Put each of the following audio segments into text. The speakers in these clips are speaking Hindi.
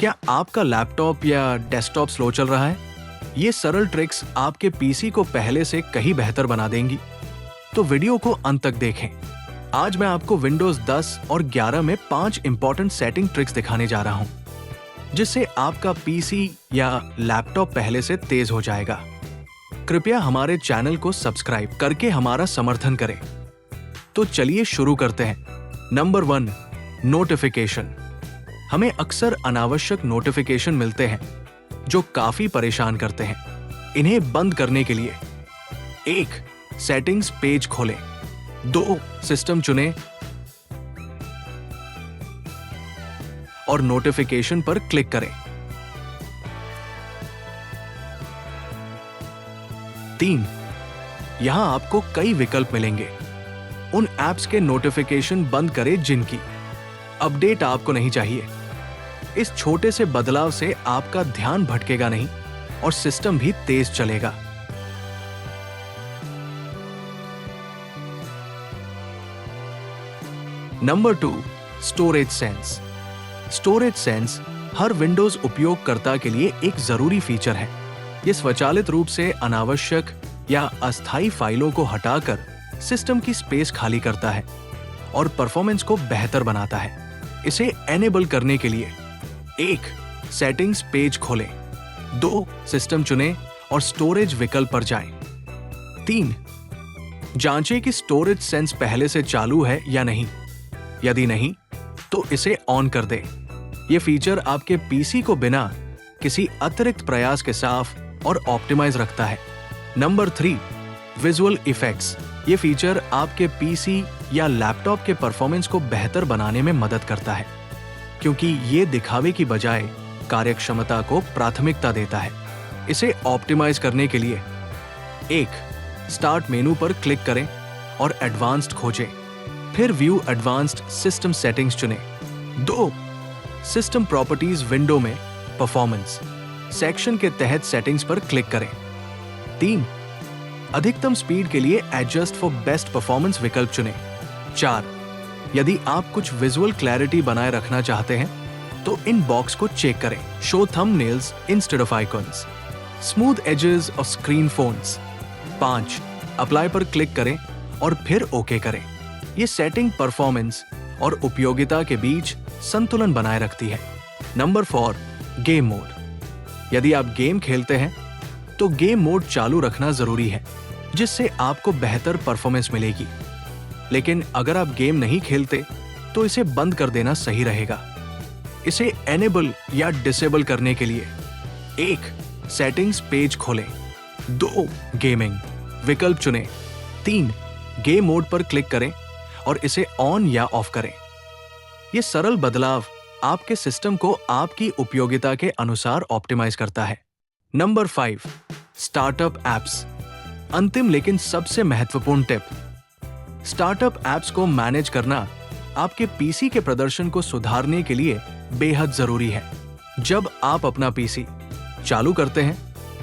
क्या आपका लैपटॉप या डेस्कटॉप स्लो चल रहा है? ये सरल ट्रिक्स आपके पीसी को पहले से कहीं बेहतर बना देंगी। तो वीडियो को अंत तक देखें। आज मैं आपको विंडोज 10 और 11 में 5 इंपॉर्टेंट सेटिंग ट्रिक्स दिखाने जा रहा हूं, जिससे आपका पीसी या लैपटॉप पहले से तेज हो जाएगा। कृपया हमारे चैनल को सब्सक्राइब करके हमारा समर्थन करें। तो चलिए शुरू करते हैं। Number 1, notification. हमें अक्सर अनावश्यक नोटिफिकेशन मिलते हैं जो काफी परेशान करते हैं। इन्हें बंद करने के लिए 1. सेटिंग्स पेज खोलें। 2. सिस्टम चुनें और नोटिफिकेशन पर क्लिक करें। 3. यहां आपको कई विकल्प मिलेंगे। उन ऐप्स के नोटिफिकेशन बंद करें जिनकी अपडेट आपको नहीं चाहिए। इस छोटे से बदलाव से आपका ध्यान भटकेगा नहीं और सिस्टम भी तेज चलेगा। Number 2, storage sense. Storage sense हर विंडोज उपयोगकर्ता के लिए एक जरूरी फीचर है। यह स्वचालित रूप से अनावश्यक या अस्थायी फाइलों को हटाकर सिस्टम की स्पेस खाली करता है और परफॉर्मेंस को बेहतर बनाता है। इसे एनेबल करने के लिए 1. सेटिंग्स पेज खोलें। 2. सिस्टम चुनें और स्टोरेज विकल्प पर जाएं। 3. जांचें कि स्टोरेज सेंस पहले से चालू है या नहीं। यदि नहीं, तो इसे ऑन कर दें। यह फीचर आपके पीसी को बिना किसी अतिरिक्त प्रयास के साफ और ऑप्टिमाइज रखता है। Number 3, visual effects. यह फीचर आपके पीसी या लैपटॉप के परफॉर्मेंस को बेहतर बनाने में मदद करता है, क्योंकि ये दिखावे की बजाय कार्यक्षमता को प्राथमिकता देता है। इसे ऑप्टिमाइज करने के लिए 1. स्टार्ट मेनू पर क्लिक करें और एडवांस्ड खोजें। फिर व्यू एडवांस्ड सिस्टम सेटिंग्स चुनें। 2. सिस्टम प्रॉपर्टीज विंडो में परफॉर्मेंस सेक्शन के तहत सेटिंग्स पर क्लिक करें। 3. अधिकतम स्पीड के लिए एडजस्ट फॉर बेस्ट परफॉर्मेंस विकल्प चुनें। 4. यदि आप कुछ विजुअल क्लैरिटी बनाए रखना चाहते हैं तो इन बॉक्स को चेक करें। Show thumbnails instead of icons, smooth edges और स्क्रीन फोन्स। 5. अप्लाई पर क्लिक करें और फिर ओके करें। ये सेटिंग परफॉर्मेंस और उपयोगिता के बीच संतुलन बनाए रखती है। Number 4, game mode. यदि आप गेम खेलते हैं तो गेम मोड चालू रखना जरूरी है, जिससे आपको बेहतर परफॉर्मेंस मिलेगी। लेकिन अगर आप गेम नहीं खेलते तो इसे बंद कर देना सही रहेगा। इसे एनेबल या डिसेबल करने के लिए 1. सेटिंग्स पेज खोलें। 2. गेमिंग विकल्प चुनें। 3. गेम मोड पर क्लिक करें और इसे ऑन या ऑफ करें। यह सरल बदलाव आपके सिस्टम को आपकी उपयोगिता के अनुसार ऑप्टिमाइज करता है। Number 5, startup apps. अंतिम लेकिन सबसे महत्वपूर्ण टिप, स्टार्टअप एप्स को मैनेज करना आपके पीसी के प्रदर्शन को सुधारने के लिए बेहद जरूरी है। जब आप अपना पीसी चालू करते हैं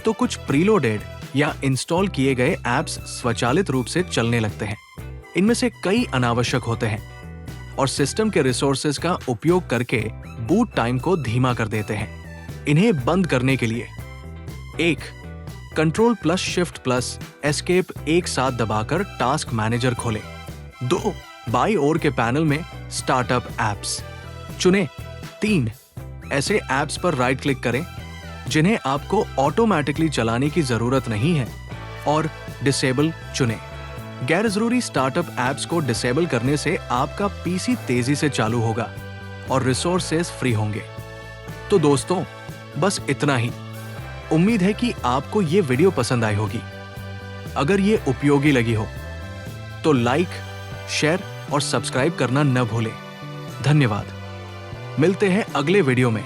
तो कुछ प्रीलोडेड या इंस्टॉल किए गए एप्स स्वचालित रूप से चलने लगते हैं। इनमें से कई अनावश्यक होते हैं और सिस्टम के रिसोर्सेज का उपयोग करके बूट टाइम को धीमा कर देते हैं। इन्हें बंद करने के लिए 1. Ctrl+Shift+ एस्केप एक साथ दबाकर टास्क मैनेजर खोलें। 2. बाईं ओर के पैनल में स्टार्टअप एप्स चुनें। 3. ऐसे एप्स पर राइट क्लिक करें जिन्हें आपको ऑटोमेटिकली चलाने की जरूरत नहीं है और डिसेबल चुनें। गैर जरूरी स्टार्टअप एप्स को डिसेबल करने से आपका पीसी तेजी से चालू होगा और रिसोर्सेज फ्री होंगे। तो दोस्तों, बस इतना ही। उम्मीद है कि आपको ये वीडियो पसंद आई होगी। अगर ये उपयोगी लगी हो तो लाइक, शेयर और सब्सक्राइब करना न भूलें। धन्यवाद। मिलते हैं अगले वीडियो में।